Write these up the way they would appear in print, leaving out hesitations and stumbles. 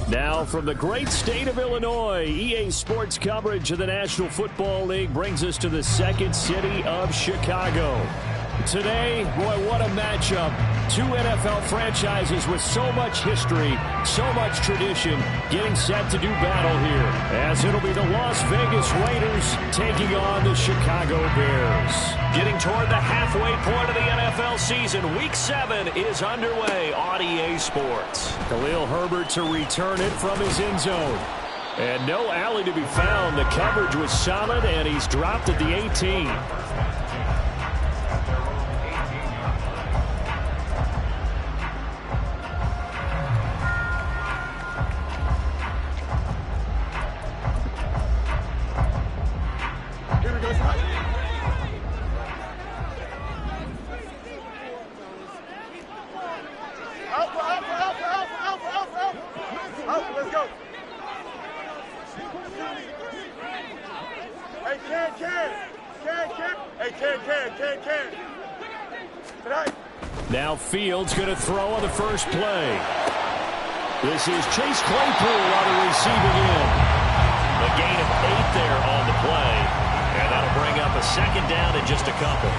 Now from the great state of Illinois, EA Sports coverage of the National Football League brings us to the second city of Chicago. Today, boy, what a matchup. Two NFL franchises with so much history, so much tradition, getting set to do battle here, as it'll be the Las Vegas Raiders taking on the Chicago Bears. Getting toward the halfway point of the NFL season, Week 7 is underway on EA Sports. Khalil Herbert to return it from his end zone. And no alley to be found. The coverage was solid, and he's dropped at the 18. Now Fields going to throw on the first play. This is Chase Claypool on the receiving end. A gain of 8 there on the play. And that'll bring up a second down in just a couple.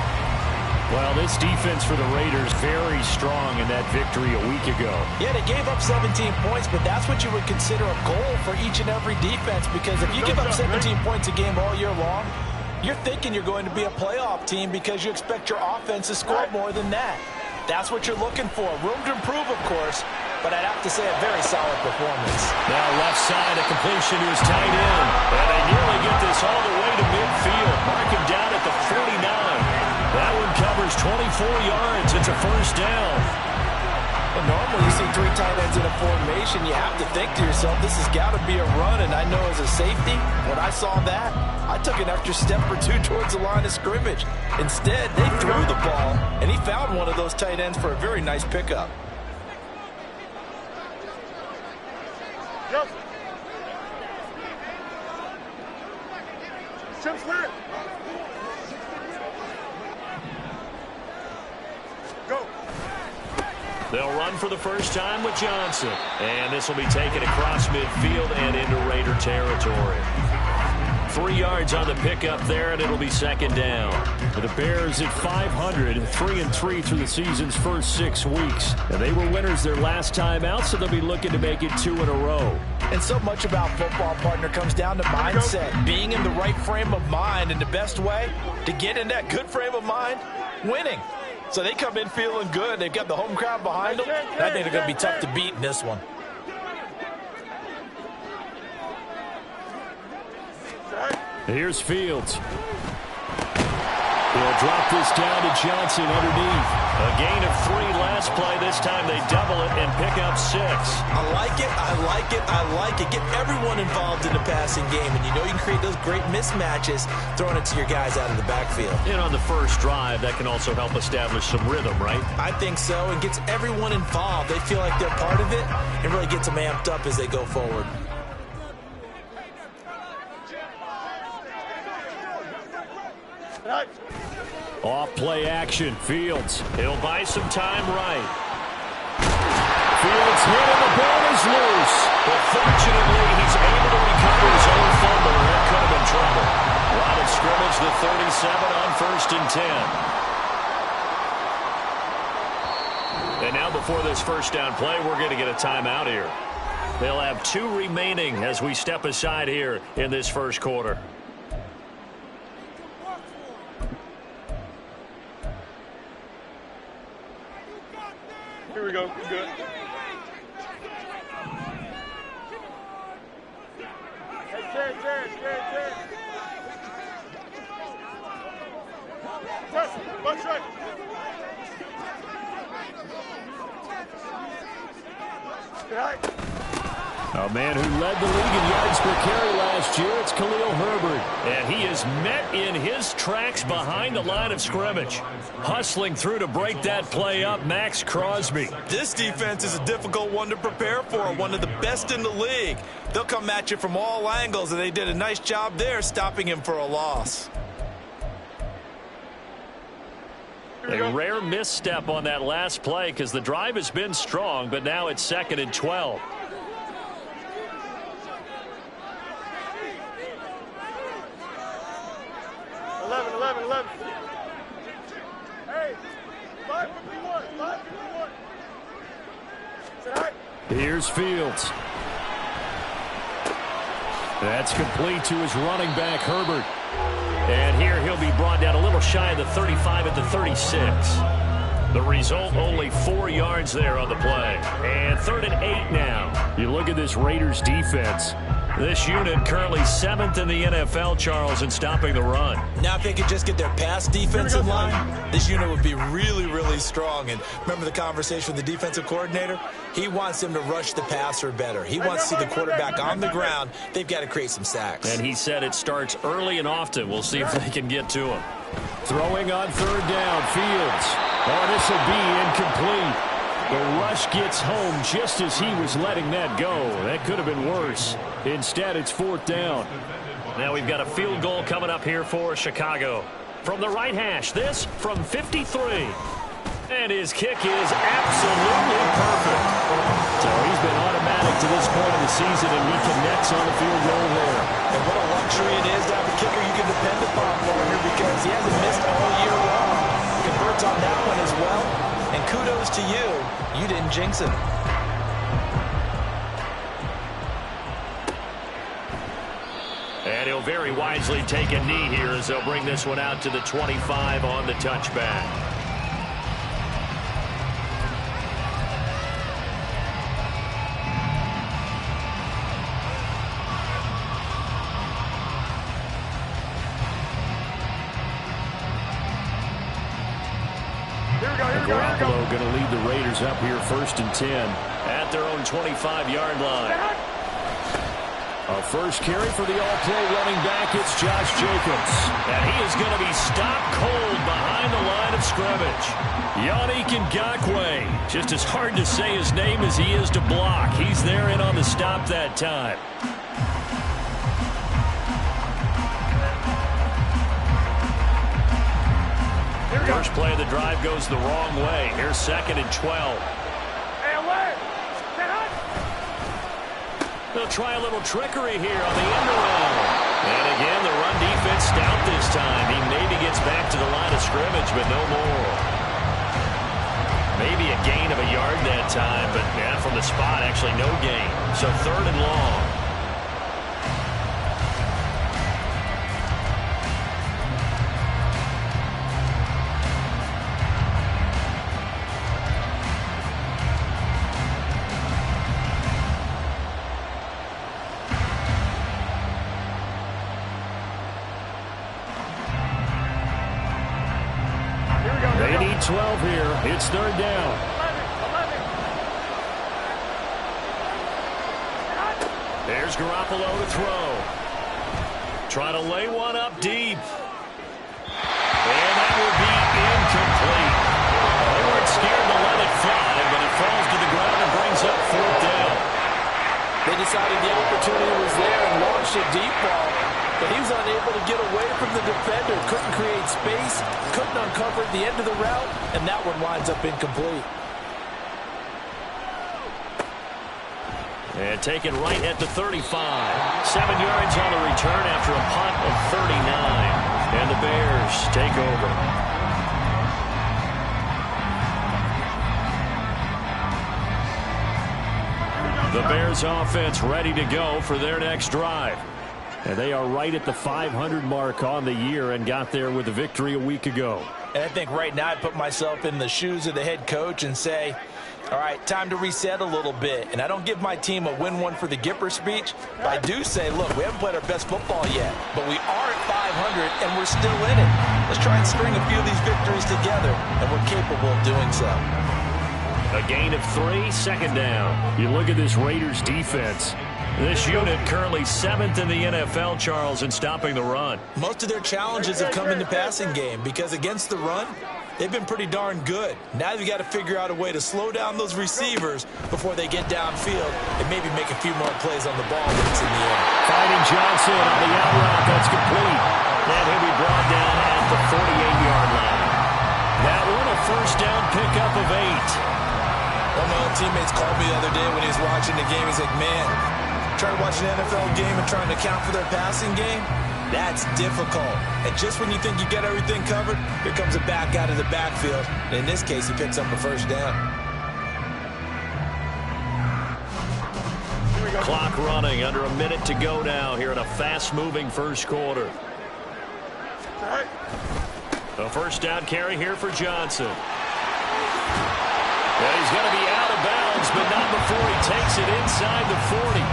Well, this defense for the Raiders very strong in that victory a week ago. Yeah, they gave up 17 points, but that's what you would consider a goal for each and every defense, because if you give up 17 points a game all year long, you're thinking you're going to be a playoff team because you expect your offense to score more than that. That's what you're looking for. Room to improve, of course, but I'd have to say a very solid performance. Now left side, a completion to his tight end. And they nearly get this all the way to midfield. Mark him down at the 49. That one covers 24 yards. It's a first down. Well, normally you see 3 tight ends in a formation, you have to think to yourself, this has got to be a run, and I know as a safety, when I saw that, I took an extra step or 2 towards the line of scrimmage. Instead, they threw the ball, and he found one of those tight ends for a very nice pickup. Yep. Go. They'll run for the first time with Johnson. And this will be taken across midfield and into Raider territory. 3 yards on the pickup there, and it'll be second down. For the Bears at 500, 3-3 through the season's first 6 weeks. And they were winners their last time out, so they'll be looking to make it 2 in a row. And so much about football, partner, comes down to mindset. Being in the right frame of mind, and the best way to get in that good frame of mind, winning. So they come in feeling good. They've got the home crowd behind them. I think they're going to be tough to beat in this one. Here's Fields. He'll drop this down to Johnson underneath. A gain of 3 last play. This time they double it and pick up 6. I like it, I like it, I like it. Get everyone involved in the passing game, and you know you can create those great mismatches throwing it to your guys out of the backfield. And on the first drive, that can also help establish some rhythm, right? I think so, and gets everyone involved. They feel like they're part of it and really gets them amped up as they go forward. Off play action, Fields. He'll buy some time right. Fields hit and the ball is loose. But fortunately, he's able to recover his own fumble. That could have been trouble. Line of scrimmage, the 37 on 1st and 10. And now before this first down play, we're going to get a timeout here. They'll have 2 remaining as we step aside here in this first quarter. Here we go. We're good. Hey, Jared. Press. Butt right. Good eye. A man who led the league in yards per carry last year, it's Khalil Herbert. And he is met in his tracks behind the line of scrimmage. Hustling through to break that play up, Max Crosby. This defense is a difficult one to prepare for, one of the best in the league. They'll come at you from all angles, and they did a nice job there stopping him for a loss. A rare misstep on that last play because the drive has been strong, but now it's 2nd and 12. Here's Fields. That's complete to his running back, Herbert. And here he'll be brought down a little shy of the 35 at the 36. The result, only 4 yards there on the play. And 3rd and 8 now. You look at this Raiders defense. This unit currently 7th in the NFL, Charles, in stopping the run. Now if they could just get their pass defensive line, this unit would be really, really strong. And remember the conversation with the defensive coordinator? He wants them to rush the passer better. He wants to see the quarterback on the ground. They've got to create some sacks. And he said it starts early and often. We'll see if they can get to him. Throwing on 3rd down, Fields. Oh, this will be incomplete. The rush gets home just as he was letting that go. That could have been worse. Instead, it's 4th down. Now we've got a field goal coming up here for Chicago. From the right hash, this from 53. And his kick is absolutely perfect. So he's been automatic to this point of the season, and he connects on the field goal there. And what a luxury it is to have a kicker you can depend upon, partner, because he hasn't missed all year long. Converts on that one as well. And kudos to you. You didn't jinx it. And he'll very wisely take a knee here as they'll bring this one out to the 25 on the touchback. Garoppolo going to lead the Raiders up here 1st and 10 at their own 25-yard line. A first carry for the all-pro running back. It's Josh Jacobs. And he is going to be stopped cold behind the line of scrimmage. Yannick Ngakoue. Just as hard to say his name as he is to block. He's there in on the stop that time. First play of the drive goes the wrong way. Here's 2nd and 12. They'll try a little trickery here on the end around. And again, the run defense stout this time. He maybe gets back to the line of scrimmage, but no more. Maybe a gain of a yard that time, but yeah, from the spot, actually no gain. So 3rd and long. 12 here. It's third down. 11. There's Garoppolo to throw. Trying to lay one up deep. And that will be incomplete. They weren't scared to let it fly, but it falls to the ground and brings up fourth down. They decided the opportunity was there and launched a deep ball, but he was unable to get away from the defender. Couldn't create space, couldn't uncover at the end of the route, and that one winds up incomplete. And taken right at the 35. 7 yards on the return after a punt of 39. And the Bears take over. The Bears offense ready to go for their next drive. And they are right at the 500 mark on the year and got there with a victory a week ago. And I think right now I'd put myself in the shoes of the head coach and say, all right, time to reset a little bit. And I don't give my team a win one for the Gipper speech, but I do say, look, we haven't played our best football yet, but we are at 500 and we're still in it. Let's try and string a few of these victories together, and we're capable of doing so. A gain of 3, second down. You look at this Raiders defense. This unit currently 7th in the NFL, Charles, in stopping the run. Most of their challenges have come in the passing game because against the run, they've been pretty darn good. Now they've got to figure out a way to slow down those receivers before they get downfield and maybe make a few more plays on the ball when it's in the air. Finding Johnson on the out route. That's complete. And he'll be brought down at the 48-yard line. That one a first down pickup of 8. One of my old teammates called me the other day when he was watching the game. He's like, man, trying to watch an NFL game and trying to account for their passing game, that's difficult. And just when you think you get everything covered, here comes a back out of the backfield. And in this case, he picks up a first down. Clock running, under a minute to go now here in a fast-moving first quarter. A first down carry here for Johnson. Yeah, he's going to be out of bounds, but not before he takes it inside the 40.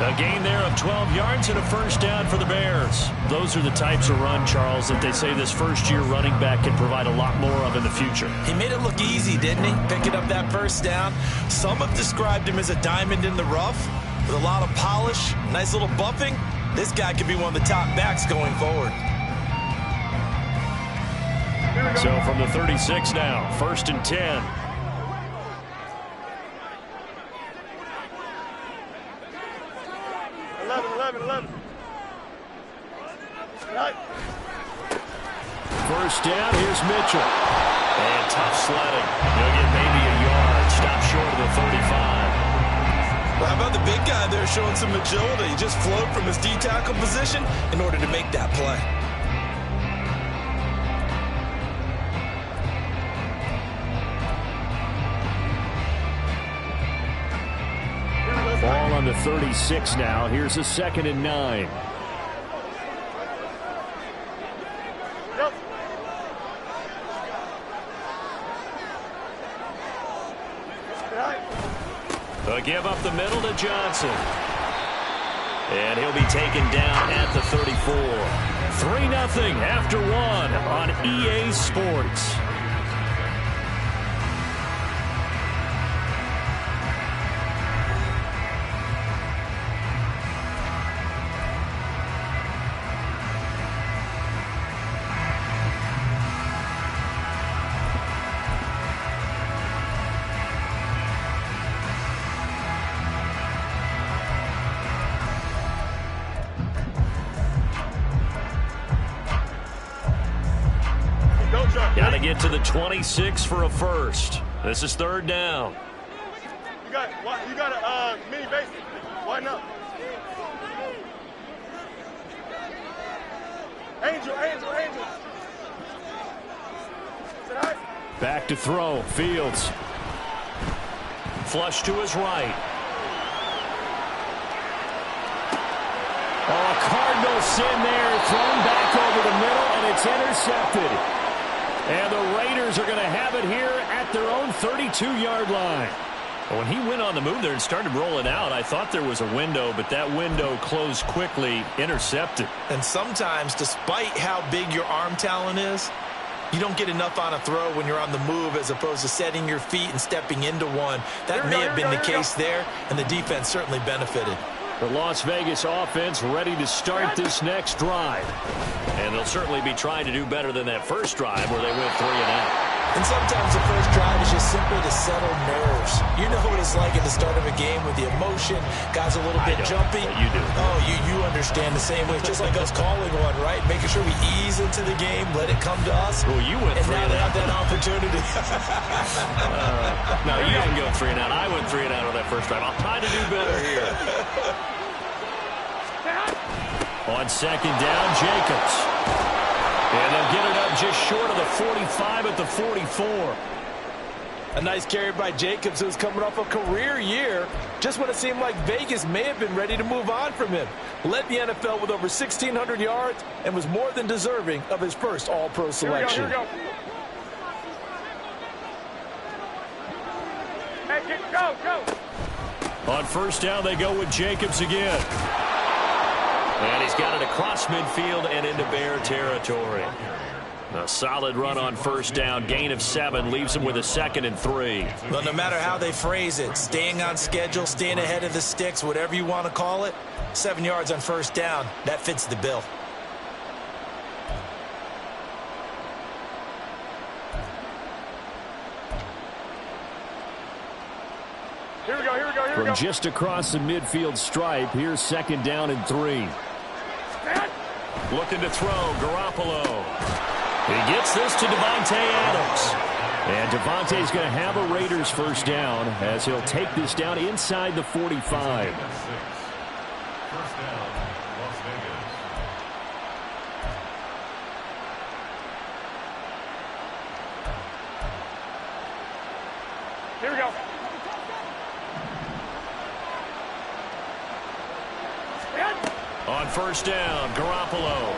A gain there of 12 yards and a first down for the Bears. Those are the types of run, Charles, that they say this first-year running back can provide a lot more of in the future. He made it look easy, didn't he? Picking up that first down. Some have described him as a diamond in the rough with a lot of polish, nice little bumping. This guy could be one of the top backs going forward. So from the 36 now, 1st and 10. 11. First down, here's Mitchell. And tough sledding. He'll get maybe a yard. Stop short of the 35. Well, how about the big guy there showing some agility? He just flowed from his D-tackle position in order to make that play. Ball on the 36 now. Here's a 2nd and 9. Yep. A give up the middle to Johnson. And he'll be taken down at the 34. 3-0 after 1 on EA Sports. Got to get to the 26 for a first. This is 3rd down. You got a mini base. Widen up. Angel. Back to throw. Fields. Flush to his right. Oh, Cardinal sin there. Thrown back over the middle, and it's intercepted. And the Raiders are going to have it here at their own 32-yard line. When he went on the move there and started rolling out, I thought there was a window, but that window closed quickly, intercepted. And sometimes, despite how big your arm talent is, You don't get enough on a throw when you're on the move as opposed to setting your feet and stepping into one. That may have been the case there, and the defense certainly benefited. The Las Vegas offense ready to start this next drive. And they'll certainly be trying to do better than that first drive where they went 3 and out. And sometimes the first drive is just simply to settle nerves. You know what it's like at the start of a game with the emotion. Guys a little bit jumpy. You do. Oh, you understand the same way. It's just like us calling one, right? Making sure we ease into the game, let it come to us. Well, you went 3 and out. And now they have that opportunity. No, you didn't go 3 and out. I went 3 and out on that first drive. I'll try to do better here. On second down, Jacobs. And they'll get it up just short of the 45 at the 44. A nice carry by Jacobs, who's coming off a career year, just when it seemed like Vegas may have been ready to move on from him. Led the NFL with over 1,600 yards and was more than deserving of his first All-Pro selection. Here we go. Hey, go. On first down, they go with Jacobs again. And he's got it across midfield and into Bear territory. A solid run on first down. Gain of 7 leaves him with a 2nd and 3. Well, no matter how they phrase it, staying on schedule, staying ahead of the sticks, whatever you want to call it, 7 yards on first down, that fits the bill. Here we go. From just across the midfield stripe, here's 2nd down and 3. Looking to throw, Garoppolo. He gets this to Davante Adams. And Davante's going to have a Raiders first down as he'll take this down inside the 45. Here we go. On first down, Garoppolo.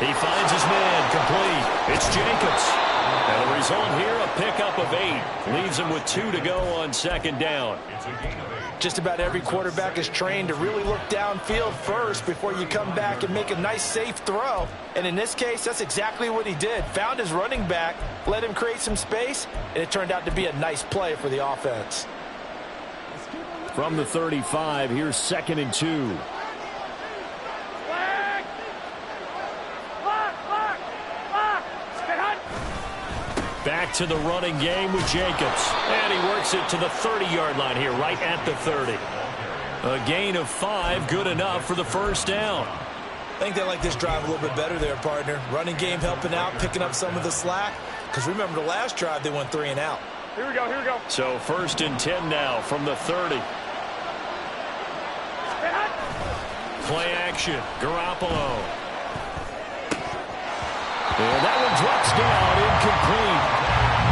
He finds his man, complete. It's Jacobs. And the result here, a pickup of 8. Leaves him with 2 to go on 2nd down. Just about every quarterback is trained to really look downfield first before you come back and make a nice, safe throw. And in this case, that's exactly what he did. Found his running back, let him create some space, and it turned out to be a nice play for the offense. From the 35, here's 2nd and 2. Back to the running game with Jacobs. And he works it to the 30-yard line here, right at the 30. A gain of 5, good enough for the first down. I think they like this drive a little bit better there, partner. Running game helping out, picking up some of the slack. Because remember, the last drive, they went 3 and out. Here we go. So 1st and 10 now from the 30. Play action, Garoppolo. And that one drops down, incomplete.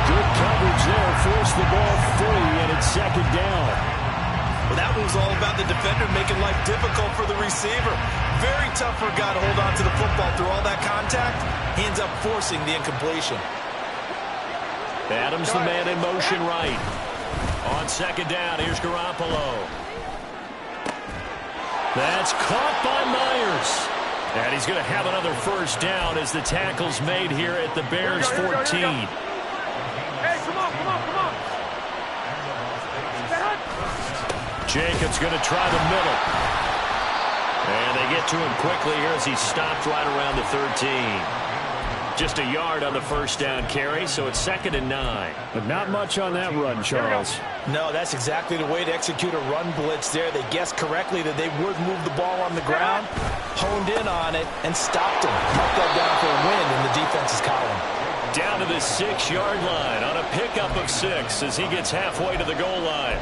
Good coverage there, forced the ball free, and it's 2nd down. Well, that one was all about the defender making life difficult for the receiver. Very tough for a guy to hold on to the football through all that contact. He ends up forcing the incompletion. Adams, the man in motion right. On 2nd down, here's Garoppolo. That's caught by Myers. And he's going to have another first down as the tackle's made here at the Bears 14. Hey, come on. Jacobs going to try the middle. And they get to him quickly here as he stopped right around the 13. Just a yard on the first down carry, so it's 2nd and 9. But not much on that run, Charles. No, that's exactly the way to execute a run blitz there. They guessed correctly that they would move the ball on the ground, honed in on it, and stopped him. Marked that down for a win in the defense's column. Down to the 6-yard line on a pickup of 6 as he gets halfway to the goal line.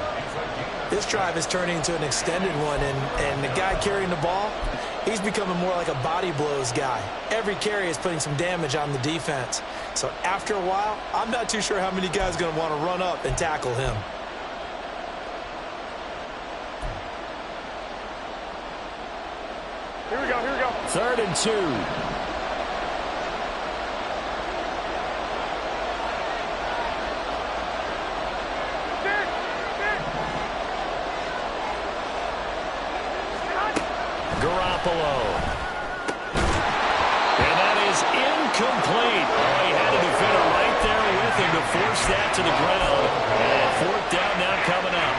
This drive is turning into an extended one, and the guy carrying the ball, he's becoming more like a body blows guy. Every carry is putting some damage on the defense. So after a while, I'm not too sure how many guys are going to want to run up and tackle him. Here we go. 3rd and 2. Garoppolo. And that is Incomplete. Oh, he had a defender right there with him to force that to the ground. And fourth down now coming up.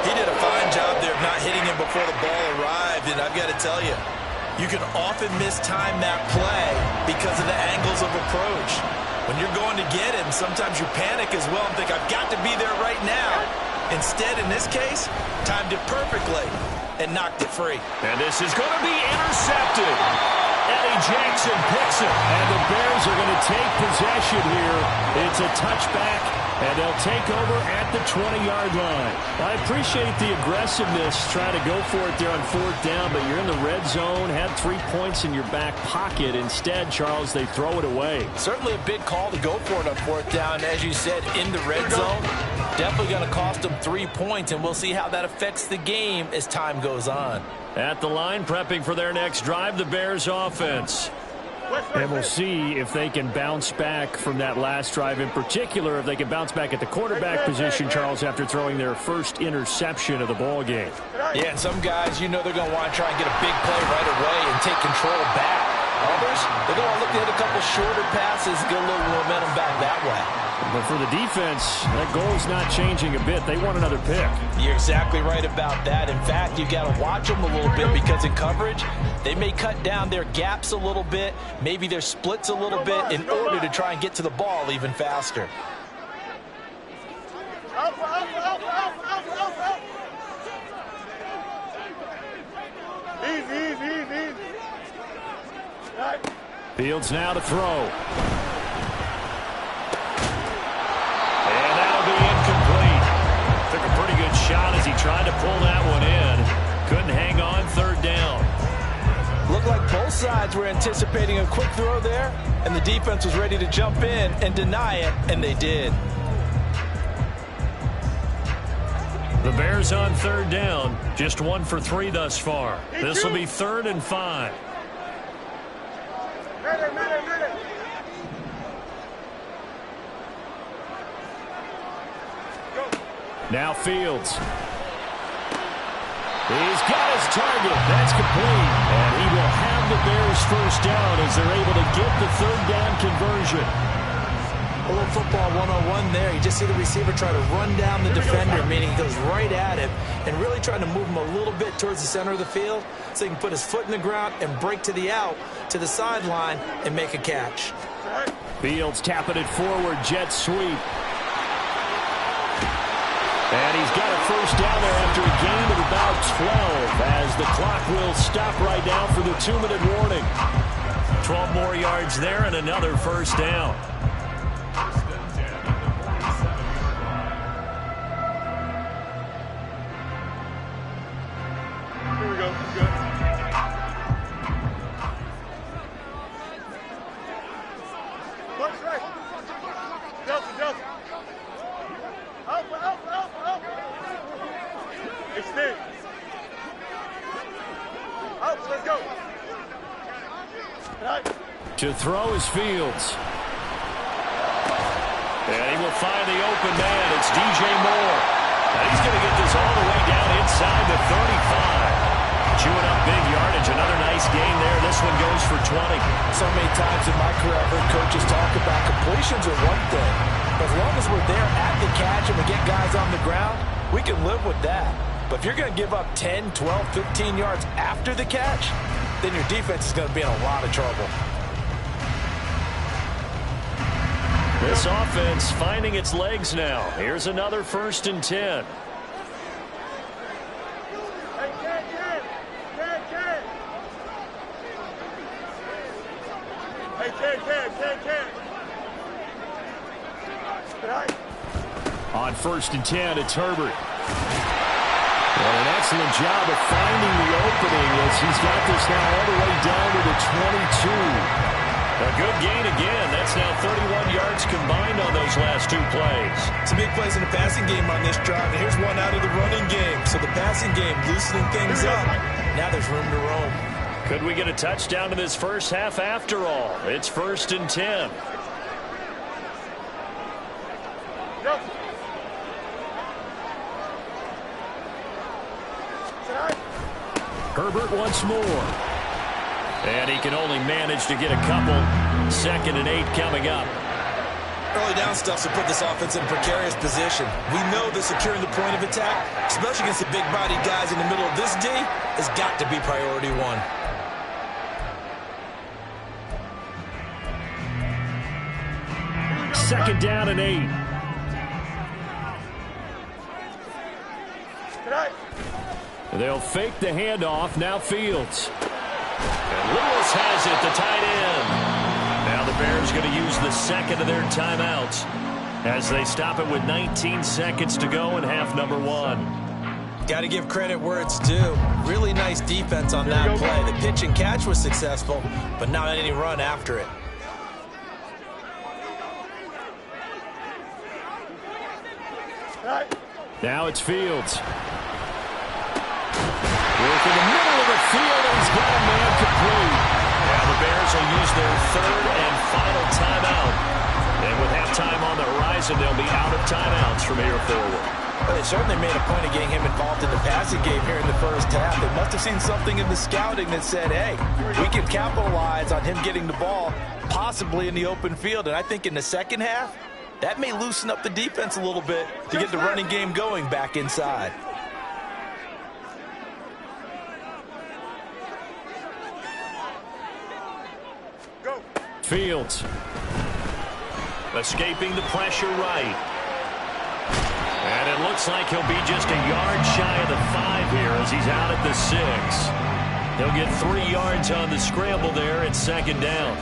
He did a fine job there of not hitting him before the ball arrived, and I've got to tell you, you can often mistime that play because of the angles of approach. When you're going to get him, sometimes you panic as well and think, I've got to be there right now. Instead, in this case, timed it perfectly and knocked it free. And this is going to be intercepted. Eddie Jackson picks it, and the Bears are going to take possession here. It's a touchback, and they'll take over at the 20-yard line. I appreciate the aggressiveness trying to go for it there on fourth down, but you're in the red zone, had 3 points in your back pocket. Instead, Charles, they throw it away. Certainly a big call to go for it on fourth down, as you said, in the red zone. Definitely going to cost them 3 points, and we'll see how that affects the game as time goes on. At the line, prepping for their next drive, the Bears offense. And we'll see if they can bounce back from that last drive, in particular if they can bounce back at the quarterback position, Charles, after throwing their first interception of the ball game. Yeah, and some guys, you know they're going to want to try and get a big play right away and take control back. Others, they're going to look to hit a couple shorter passes, get a little momentum back that way. But for the defense, that goal is not changing a bit. They want another pick. You're exactly right about that. In fact, you got to watch them a little bit because in coverage, they may cut down their gaps a little bit, maybe their splits a little bit in order to try and get to the ball even faster. Easy. Fields now to throw. And that'll be incomplete. Took a pretty good shot as he tried to pull that one in. Couldn't hang on, third down. Looked like both sides were anticipating a quick throw there, and the defense was ready to jump in and deny it, and they did. The Bears on third down, just 1 for 3 thus far. This will be 3rd and 5. Now Fields. He's got his target. That's complete. And he will have the Bears first down as they're able to get the third down conversion. A little football 101 there. You just see the receiver try to run down the defender, meaning he goes right at him and really trying to move him a little bit towards the center of the field so he can put his foot in the ground and break to the out, to the sideline, and make a catch. Fields tapping it forward, jet sweep. And he's got a first down there after a gain of about 12 as the clock will stop right now for the 2-minute warning. 12 more yards there and another first down. Here we go. Good. Push right. Delta. Up. Extend. Up, let's go. Right. To throw is Fields. And he will find the open man. It's DJ Moore. And he's going to get this all the way down inside the 35. Chewing up big yardage. Another nice gain there. This one goes for 20. So many times in my career, I've heard coaches talk about completions are one thing. As long as we're there at the catch and we get guys on the ground, we can live with that. But if you're going to give up 10, 12, 15 yards after the catch, then your defense is going to be in a lot of trouble. This offense finding its legs now. Here's another 1st and 10. On 1st and 10, it's Herbert. Well, an excellent job of finding the opening as he's got this now all the way down to the 22. A good gain again. That's now 31 yards combined on those last 2 plays. Some big plays in the passing game on this drive, and here's one out of the running game. So the passing game loosening things up. Now there's room to roam. Could we get a touchdown in this first half after all? It's 1st and 10. Herbert once more. And he can only manage to get a couple. 2nd and 8 coming up. Early down stuff to put this offense in a precarious position. We know that securing the point of attack, especially against the big-bodied guys in the middle of this D, has got to be priority one. Second down and 8. They'll fake the handoff. Now Fields. And Lewis has it, the tight end. Now the Bears going to use the second of their timeouts as they stop it with 19 seconds to go in half number 1. Got to give credit where it's due. Really nice defense on that play. The pitch and catch was successful, but not any run after it. Now it's Fields. Work in the middle of the field, and he's got a man complete. Now the Bears will use their third and final timeout. And with halftime on the horizon, they'll be out of timeouts from here forward. Well, they certainly made a point of getting him involved in the passing game here in the first half. They must have seen something in the scouting that said, hey, we can capitalize on him getting the ball, possibly in the open field. And I think in the second half, that may loosen up the defense a little bit to get the running game going back inside. Fields. Escaping the pressure right. And it looks like he'll be just a yard shy of the 5 here as he's out at the 6. He'll get 3 yards on the scramble there at second down.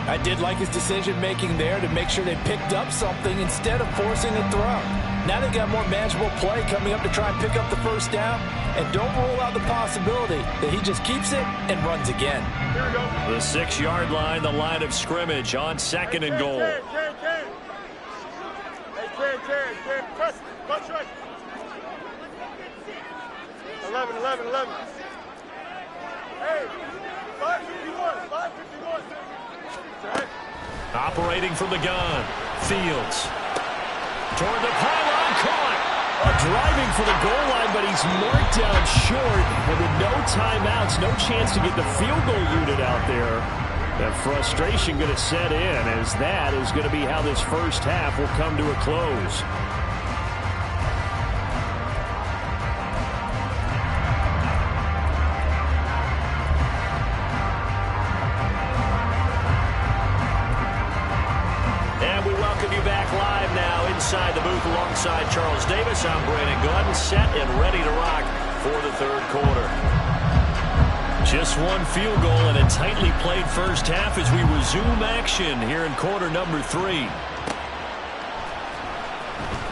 I did like his decision-making there to make sure they picked up something instead of forcing a throw. Now they've got more manageable play coming up to try and pick up the first down. And don't rule out the possibility that he just keeps it and runs again. Here we go. The 6-yard line, the line of scrimmage on 2nd and goal. Hey, press it. Watch right. 11. Hey, 5:51. Operating from the gun. Fields. Toward the pylon, caught. Driving for the goal line, but he's marked down short. And with no timeouts, no chance to get the field goal unit out there. That frustration going to set in, as that is going to be how this first half will come to a close. Inside the booth alongside Charles Davis, I'm Brandon Gordon, set and ready to rock for the third quarter. Just one field goal and a tightly played first half as we resume action here in quarter number 3.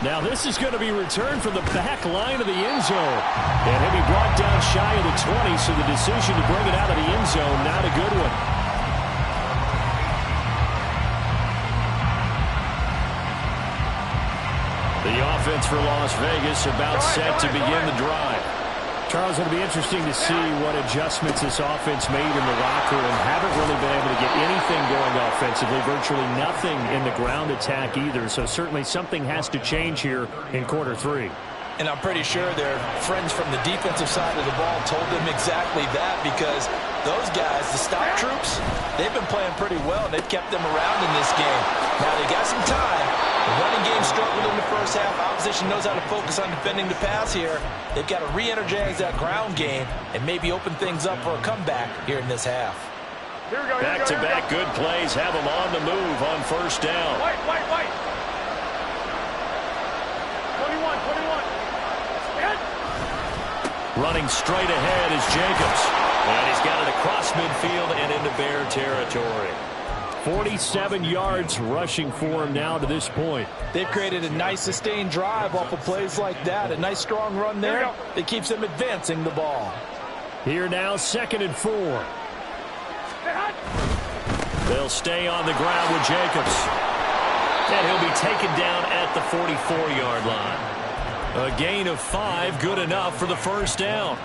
Now this is going to be returned from the back line of the end zone. And he'll be brought down shy of the 20, so the decision to bring it out of the end zone, not a good one. The offense for Las Vegas about set to begin the drive. Charles, it'll be interesting to see what adjustments this offense made in the locker room. Haven't really been able to get anything going offensively, virtually nothing in the ground attack either. So certainly something has to change here in quarter 3. And I'm pretty sure their friends from the defensive side of the ball told them exactly that, because those guys, the stop troops, they've been playing pretty well. They've kept them around in this game. Now they got some time. The running game struggled in the first half. Opposition knows how to focus on defending the pass here. They've got to re-energize that ground game and maybe open things up for a comeback here in this half. Back-to-back good plays have them on the move on first down. White. 21. Running straight ahead is Jacobs. And he's got it across midfield and into Bear territory. 47 yards rushing for him now to this point. They've created a nice sustained drive off of plays like that. A nice strong run there that keeps them advancing the ball. Here now, 2nd and 4. They'll stay on the ground with Jacobs. And he'll be taken down at the 44-yard line. A gain of 5, good enough for the first down.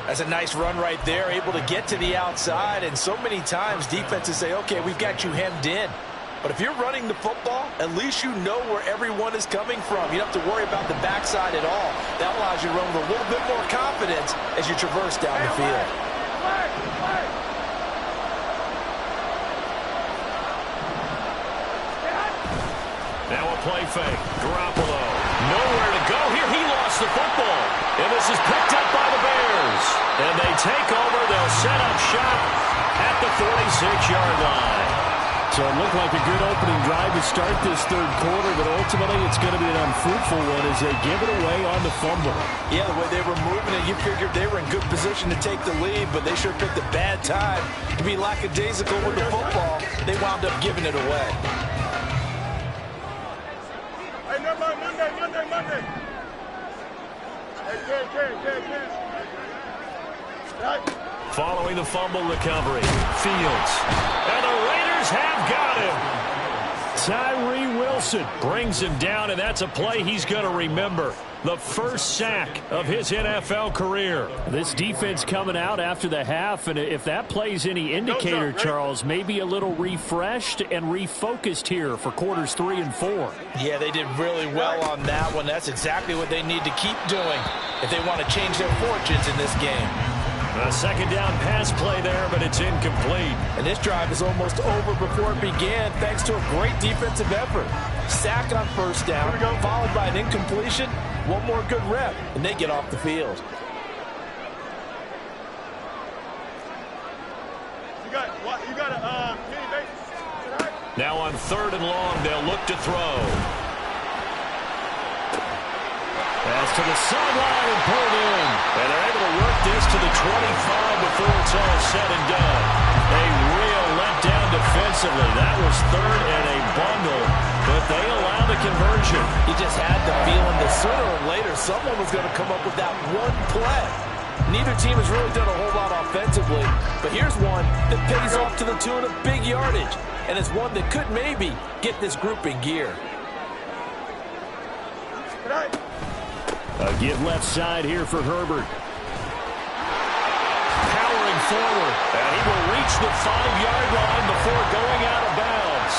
That's a nice run right there, able to get to the outside. And so many times defenses say, okay, we've got you hemmed in. But if you're running the football, at least you know where everyone is coming from. You don't have to worry about the backside at all. That allows you to run with a little bit more confidence as you traverse down the field. fake. Garoppolo. Nowhere to go here. He lost the football. And this is picked up by the Bears. And they take over. They'll set up shop at the 46-yard line. So it looked like a good opening drive to start this third quarter, but ultimately it's going to be an unfruitful one as they give it away on the fumble. Yeah, the way they were moving it, you figured they were in good position to take the lead, but they sure picked a bad time to be lackadaisical with the football. They wound up giving it away. Hey, no, Monday. Hey, Ken. Right. Following the fumble recovery, Fields. And the Raiders have got him. Tyree Wilson brings him down, and that's a play he's going to remember. The first sack of his NFL career. This defense coming out after the half, and if that plays any indicator, Charles, maybe a little refreshed and refocused here for quarters 3 and 4. Yeah, they did really well on that one. That's exactly what they need to keep doing if they want to change their fortunes in this game. A second down pass play there, but it's incomplete. And this drive is almost over before it began thanks to a great defensive effort. Sack on first down, followed by an incompletion. One more good rep, and they get off the field. You got a mini base. Now on 3rd and long, they'll look to throw. Pass to the sideline and pulled in. And they're able to work this to the 25 before it's all said and done. A real letdown defensively. That was 3rd and a bundle, but they allow the conversion. You just had the feeling that sooner or later someone was going to come up with that one play. Neither team has really done a whole lot offensively, but here's one that pays off to the tune of big yardage, and it's one that could maybe get this group in gear. A give left side here for Herbert. Powering forward, and he will reach the 5-yard line before going out of bounds.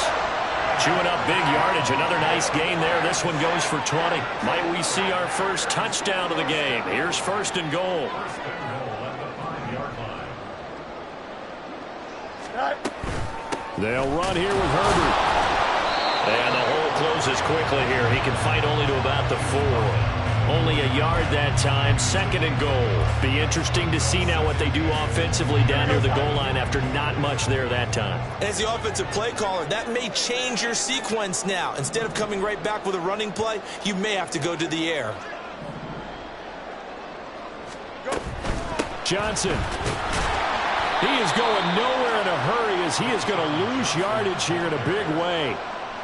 Chewing up big yardage. Another nice gain there. This one goes for 20. Might we see our first touchdown of the game? Here's 1st and goal. They'll run here with Herbert. And the hole closes quickly here. He can fight only to about the 4. Only a yard that time. 2nd and goal. Be interesting to see now what they do offensively down near the goal line after not much there that time. As the offensive play caller, that may change your sequence now. Instead of coming right back with a running play, you may have to go to the air. Johnson. He is going nowhere in a hurry as he is going to lose yardage here in a big way.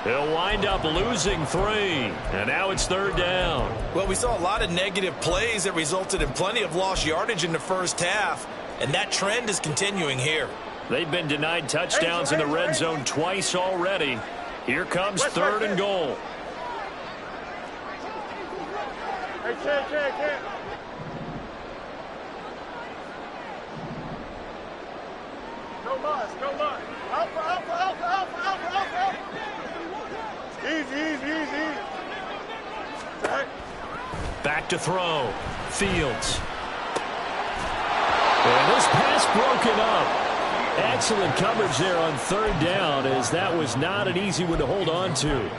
He'll wind up losing 3, and now it's 3rd down. Well, we saw a lot of negative plays that resulted in plenty of lost yardage in the first half, and that trend is continuing here. They've been denied touchdowns in the red zone twice already. Here comes 3rd and goal. Hey, Ken. No loss. Alpha. Easy. Right. Back to throw. Fields. And this pass broken up. Excellent coverage there on 3rd down, as that was not an easy one to hold on to.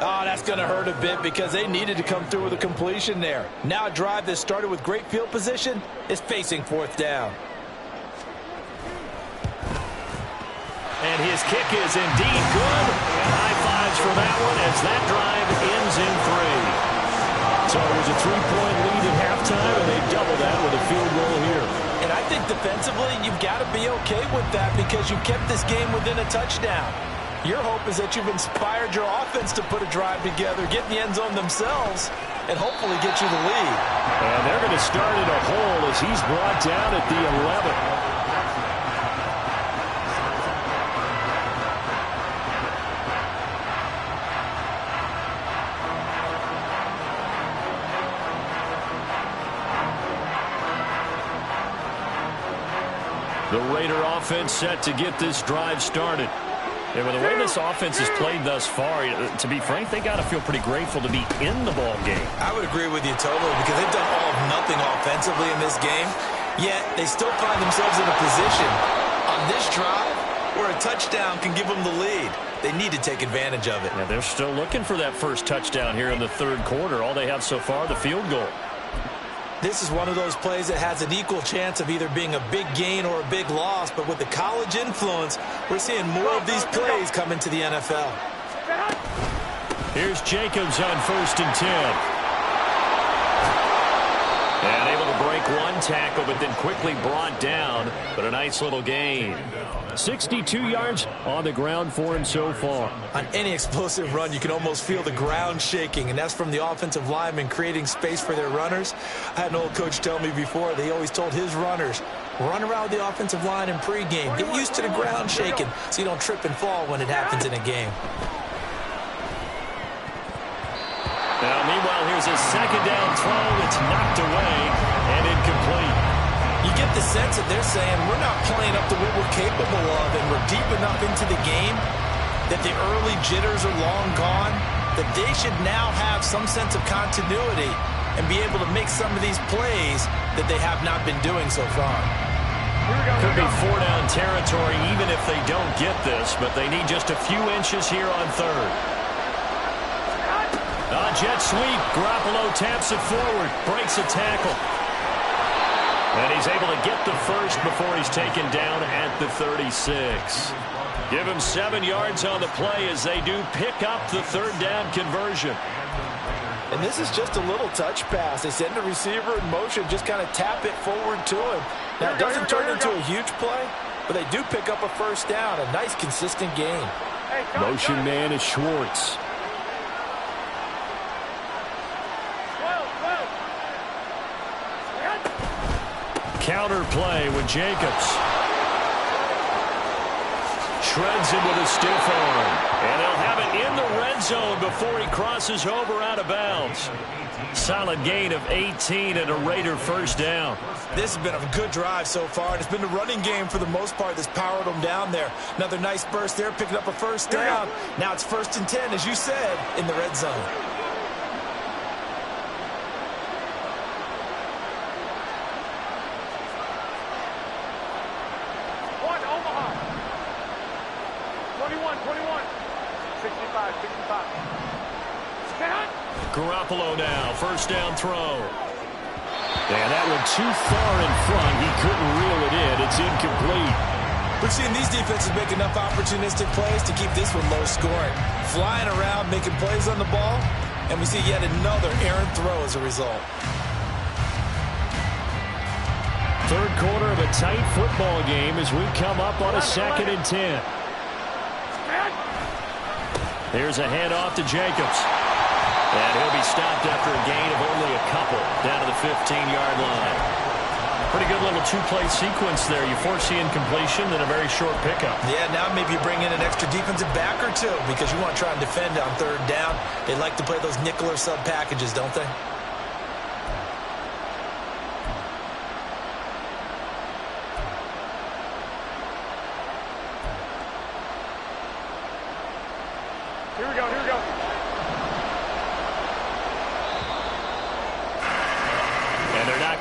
Oh, that's going to hurt a bit because they needed to come through with a completion there. Now a drive that started with great field position is facing 4th down. And his kick is indeed good. And high fives for that one as that drive ends in 3. So it was a 3-point lead at halftime, and they double that with a field goal here. And I think defensively, you've got to be okay with that because you kept this game within a touchdown. Your hope is that you've inspired your offense to put a drive together, get in the end zone themselves, and hopefully get you the lead. And they're going to start in a hole as he's brought down at the 11. The Raider offense set to get this drive started. And with the way this offense has played thus far, to be frank, they got to feel pretty grateful to be in the ball game. I would agree with you totally because they've done all of nothing offensively in this game, yet they still find themselves in a position on this drive where a touchdown can give them the lead. they need to take advantage of it. Yeah, they're still looking for that first touchdown here in the third quarter. All they have so far, the field goal. This is one of those plays that has an equal chance of either being a big gain or a big loss, but with the college influence, we're seeing more of these plays come into the NFL. Here's Jacobs on 1st and 10. And able to break one tackle, but then quickly brought down. But a nice little gain. 62 yards on the ground for him so far. On any explosive run, you can almost feel the ground shaking, and that's from the offensive linemen creating space for their runners. I had an old coach tell me before, they always told his runners, run around with the offensive line in pregame. Get used to the ground shaking so you don't trip and fall when it happens in a game. Now, meanwhile, here's a second down throw that's knocked away and incomplete. You get the sense that they're saying we're not playing up to what we're capable of, and we're deep enough into the game that the early jitters are long gone, that they should now have some sense of continuity and be able to make some of these plays that they have not been doing so far. Could be 4-down territory even if they don't get this, but they need just a few inches here on third. Jet sweep. Garoppolo taps it forward. Breaks a tackle. And he's able to get the first before he's taken down at the 36. Give him 7 yards on the play as they do pick up the third down conversion. And this is just a little touch pass. They send the receiver in motion, just kind of tap it forward to him. Now, it doesn't turn into a huge play, but they do pick up a first down. A nice, consistent gain. Motion man is Schwartz. Counter play with Jacobs. Shreds him with a stiff arm. And they'll have it in the red zone before he crosses over out of bounds. Solid gain of 18 and a Raider first down. This has been a good drive so far, and it's been the running game for the most part that's powered them down there. Another nice burst there, picking up a first down. Now it's 1st and 10, as you said, in the red zone. Garoppolo now, first down throw. And that one too far in front. He couldn't reel it in. It's incomplete. We're seeing these defenses make enough opportunistic plays to keep this one low scoring. Flying around, making plays on the ball, and we see yet another errant throw as a result. Third quarter of a tight football game as we come up on a 2nd and 10. Here's a handoff to Jacobs. And he'll be stopped after a gain of only a couple down to the 15-yard line. Pretty good little two-play sequence there. You force the incompletion, then a very short pickup. Yeah, now maybe you bring in an extra defensive back or two because you want to try and defend on third down. They like to play those nickel or sub packages, don't they? Here we go, here we go.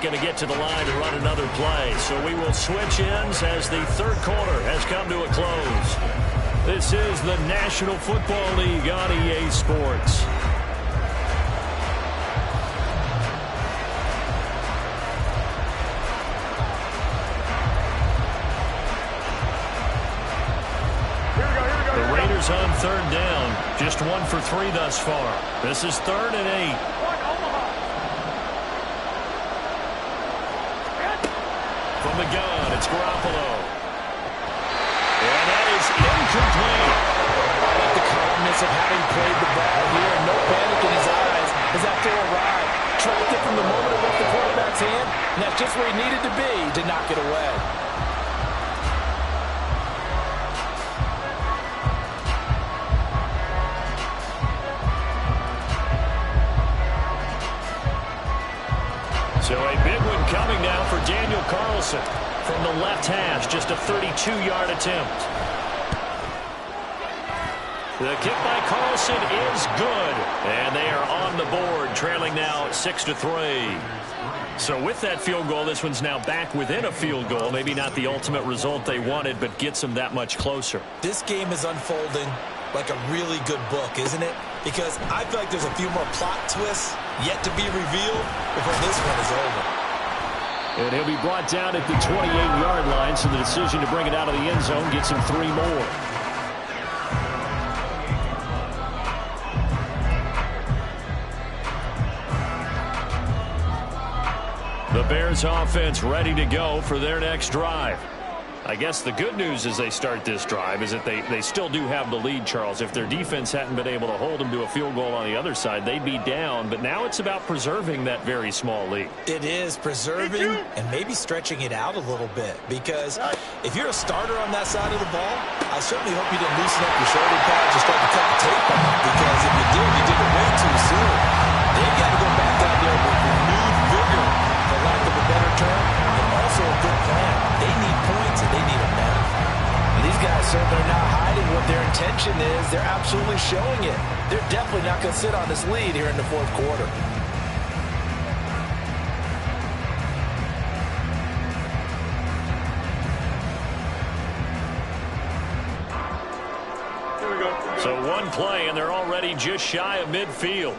Going to get to the line to run another play. So we will switch ends as the third quarter has come to a close. This is the National Football League on EA Sports. The Raiders on third down. Just 1 for 3 thus far. This is 3rd and 8. From the gun, it's Garoppolo. And that is incomplete. I like the calmness of having played the ball here. No panic in his eyes as that throw arrived. Tracked it from the moment it left the quarterback's hand, and that's just where he needed to be to knock it away. So a big one coming now for Daniel Carlson from the left hash, just a 32-yard attempt. The kick by Carlson is good, and they are on the board, trailing now 6-3. So with that field goal, this one's now back within a field goal. Maybe not the ultimate result they wanted, but gets them that much closer. This game is unfolding like a really good book, isn't it? Because I feel like there's a few more plot twists yet to be revealed before this one is over. And he'll be brought down at the 28-yard line, so the decision to bring it out of the end zone gets him 3 more. The Bears offense ready to go for their next drive. I guess the good news as they start this drive is that they still do have the lead, Charles. If their defense hadn't been able to hold them to a field goal on the other side, they'd be down. But now it's about preserving that very small lead. It is preserving and maybe stretching it out a little bit. Because if you're a starter on that side of the ball, I certainly hope you didn't loosen up your shoulder pads and start to cut the tape off. Because if you did it way too soon. They've got to go back out there with renewed vigor, for lack of a better term, and also a good plan. They need points and they need them now. And these guys certainly are not hiding what their intention is. They're absolutely showing it. They're definitely not going to sit on this lead here in the fourth quarter. Here we go. So one play, and they're already just shy of midfield.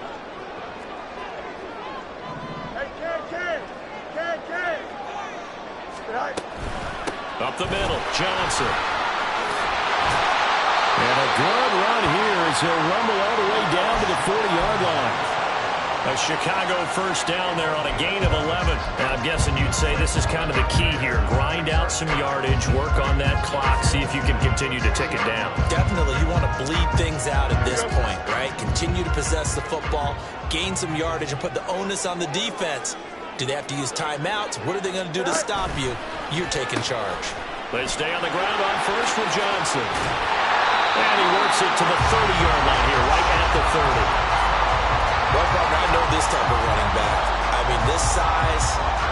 Up the middle, Johnson. And a good run here as he'll rumble all the way down to the 40-yard line. A Chicago first down there on a gain of 11. And I'm guessing you'd say this is kind of the key here. Grind out some yardage, work on that clock, see if you can continue to tick it down. Definitely, you want to bleed things out at this point, right? Continue to possess the football, gain some yardage, and put the onus on the defense. Do they have to use timeouts? What are they going to do to stop you? You're taking charge. They stay on the ground on first with Johnson. And he works it to the 30-yard line here, right at the 30. Well, partner, I know this type of running back. I mean, this size,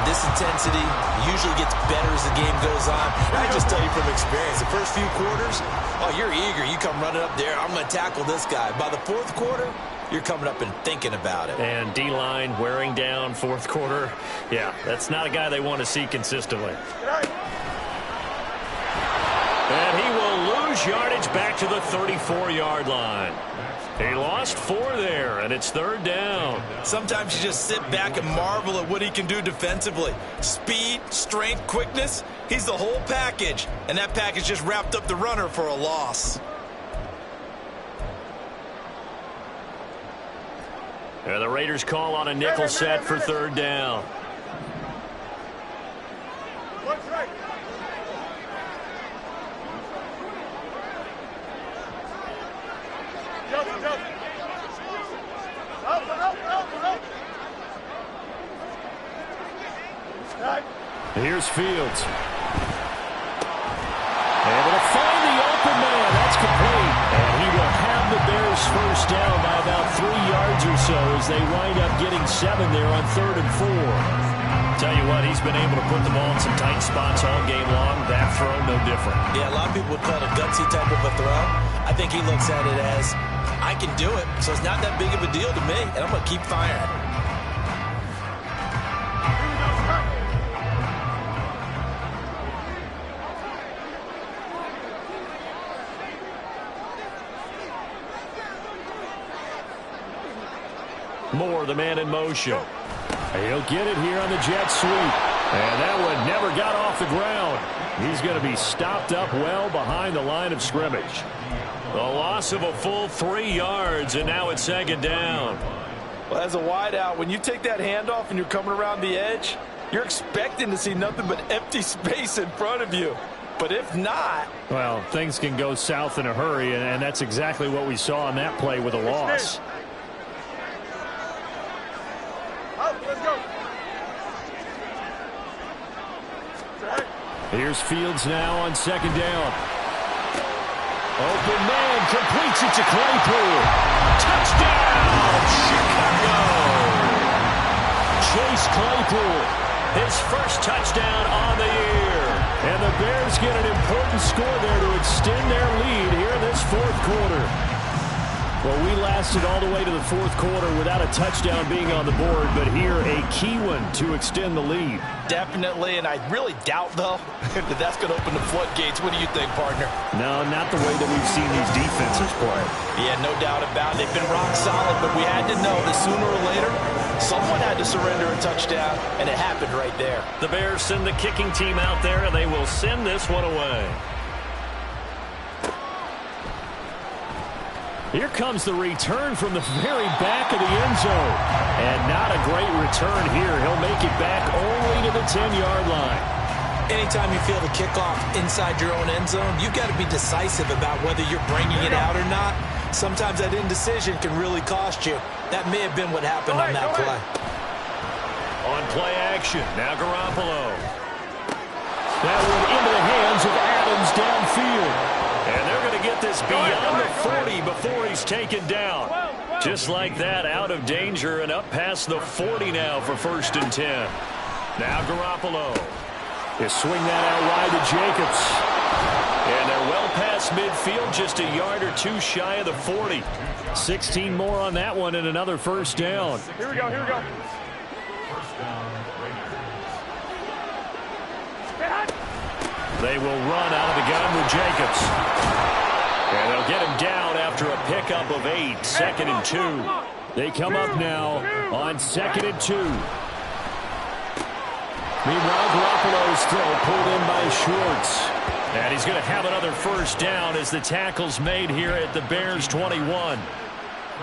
this intensity usually gets better as the game goes on. And I just tell you from experience, the first few quarters, oh, you're eager. You come running up there, I'm going to tackle this guy. By the fourth quarter, you're coming up and thinking about it. And D-line wearing down fourth quarter. Yeah, that's not a guy they want to see consistently. And he will lose yardage back to the 34-yard line. He lost 4 there, and it's third down. Sometimes you just sit back and marvel at what he can do defensively. Speed, strength, quickness, he's the whole package. And that package just wrapped up the runner for a loss. And the Raiders call on a nickel set for third down. What's right? Here's Fields. Able to find the open man. That's complete. And he will have the Bears first down by about 3 yards or so as they wind up getting 7 there on 3rd and 4. Tell you what, he's been able to put the ball in some tight spots all game long. That throw, no different. Yeah, a lot of people would call it a gutsy type of a throw. I think he looks at it as, I can do it, so it's not that big of a deal to me, and I'm going to keep firing. Moore, the man in motion. He'll get it here on the jet sweep. And that one never got off the ground. He's going to be stopped up well behind the line of scrimmage. The loss of a full 3 yards, and now it's 2nd down. Well, as a wideout, when you take that handoff and you're coming around the edge, you're expecting to see nothing but empty space in front of you. But if not... Well, things can go south in a hurry, and that's exactly what we saw on that play with a loss. Let's go. Here's Fields now on 2nd down. Open man completes it to Claypool. Touchdown, Chicago! Chase Claypool, his first touchdown on the year. And the Bears get an important score there to extend their lead here in this 4th quarter. Well, we lasted all the way to the fourth quarter without a touchdown being on the board, but here a key one to extend the lead. Definitely, and I really doubt, though, that that's going to open the floodgates. What do you think, partner? No, not the way that we've seen these defenses play. Yeah, no doubt about it. They've been rock solid, but we had to know that sooner or later, someone had to surrender a touchdown, and it happened right there. The Bears send the kicking team out there, and they will send this one away. Here comes the return from the very back of the end zone. And not a great return here. He'll make it back only to the 10-yard line. Anytime you feel the kickoff inside your own end zone, you've got to be decisive about whether you're bringing it out or not. Sometimes that indecision can really cost you. That may have been what happened on that play. On play action, now Garoppolo. That one into the hands of Adams downfield. And they're going to get this beyond the 40 before he's taken down. Just like that, out of danger and up past the 40 now for 1st and 10. Now Garoppolo. They swing that out wide to Jacobs. And they're well past midfield, just a yard or two shy of the 40. 16 more on that one and another 1st down. Here we go, here we go. They will run out of the gun with Jacobs. And they'll get him down after a pickup of 8, 2nd and 2. They come up now on 2nd and 2. Meanwhile, Garoppolo's throw pulled in by Schwartz. And he's going to have another 1st down as the tackle's made here at the Bears 21.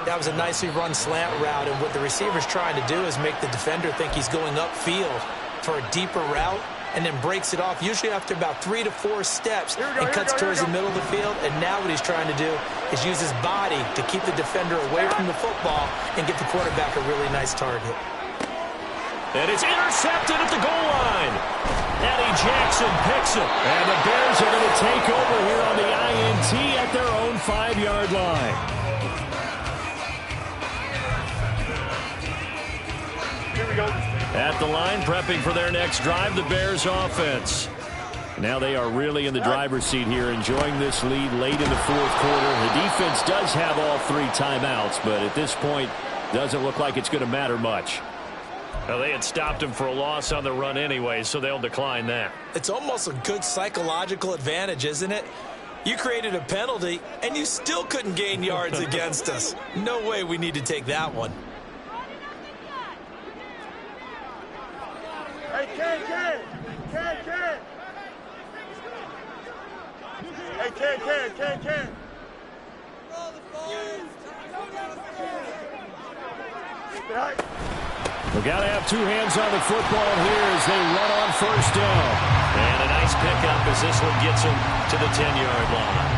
That was a nicely run slant route, and what the receiver's trying to do is make the defender think he's going upfield for a deeper route, and then breaks it off, usually after about 3 to 4 steps, and cuts towards the middle of the field. And now what he's trying to do is use his body to keep the defender away from the football and get the quarterback a really nice target. And it's intercepted at the goal line. Eddie Jackson picks it. And the Bears are going to take over here on the INT at their own 5-yard line. Here we go. At the line, prepping for their next drive, the Bears offense. Now they are really in the driver's seat here, enjoying this lead late in the fourth quarter. The defense does have all 3 timeouts, but at this point, doesn't look like it's going to matter much. Well, they had stopped him for a loss on the run anyway, so they'll decline that. It's almost a good psychological advantage, isn't it? You created a penalty, and you still couldn't gain yards against us. No way we need to take that one. Hey, Ken. Hey, Ken. We got to have 2 hands on the football here as they run on 1st down. And a nice pickup as this one gets him to the 10-yard line.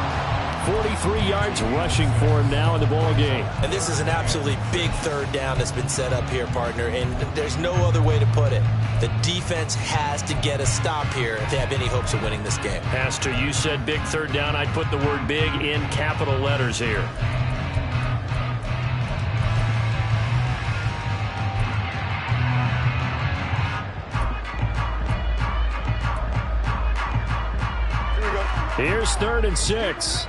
43 yards rushing for him now in the ball game. And this is an absolutely big 3rd down that's been set up here, partner, and there's no other way to put it. The defense has to get a stop here if they have any hopes of winning this game. Pastor, you said big 3rd down. I'd put the word big in capital letters here. Here's 3rd and 6.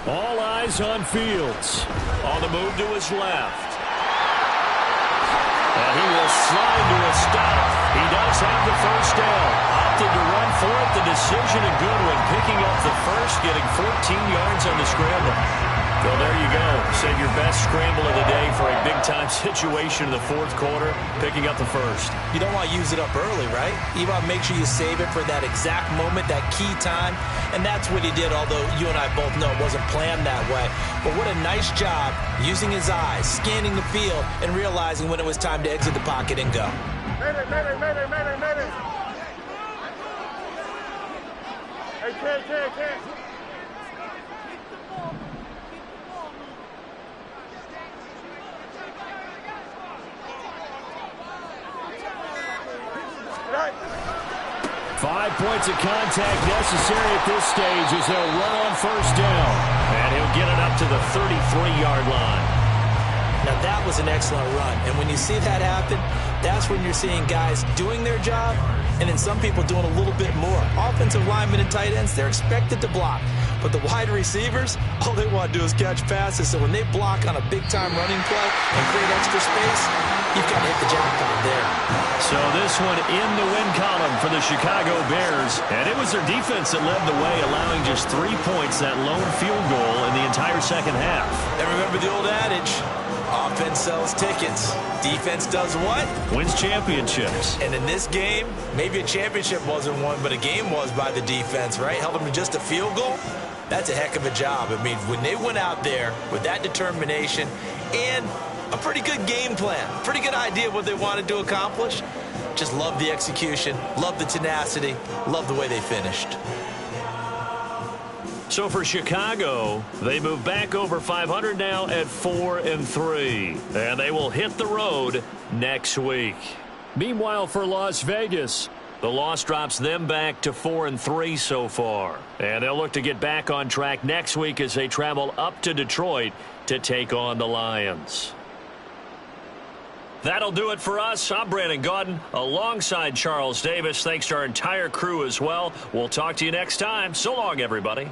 All eyes on Fields. On the move to his left. And he will slide to a stop. He does have the 1st down. Opted to run for it. The decision a good one. Picking up the 1st, getting 14 yards on the scramble. Well, there you go. Save your best scramble of the day for a big-time situation in the 4th quarter, picking up the 1st. You don't want to use it up early, right? You want to make sure you save it for that exact moment, that key time, and that's what he did, although you and I both know it wasn't planned that way. But what a nice job using his eyes, scanning the field, and realizing when it was time to exit the pocket and go. Mayday. Hey, Ken. 5 points of contact necessary at this stage as they'll run on 1st down. And he'll get it up to the 33-yard line. Now that was an excellent run. And when you see that happen, that's when you're seeing guys doing their job and then some people doing a little bit more. Offensive linemen and tight ends, they're expected to block. But the wide receivers, all they want to do is catch passes. So when they block on a big-time running play and create extra space, you've got to hit the jackpot there. So this one in the win column for the Chicago Bears. And it was their defense that led the way, allowing just 3 points, that lone field goal in the entire second half. And remember the old adage, offense sells tickets. Defense does what? Wins championships. And in this game, maybe a championship wasn't won, but a game was by the defense, right? Held them to just a field goal. That's a heck of a job. I mean, when they went out there with that determination and a pretty good game plan, pretty good idea of what they wanted to accomplish, just love the execution, love the tenacity, love the way they finished. So for Chicago, they move back over 500 now at 4-3. And they will hit the road next week. Meanwhile, for Las Vegas, the loss drops them back to 4-3 so far. And they'll look to get back on track next week as they travel up to Detroit to take on the Lions. That'll do it for us. I'm Brandon Gaudin alongside Charles Davis. Thanks to our entire crew as well. We'll talk to you next time. So long, everybody.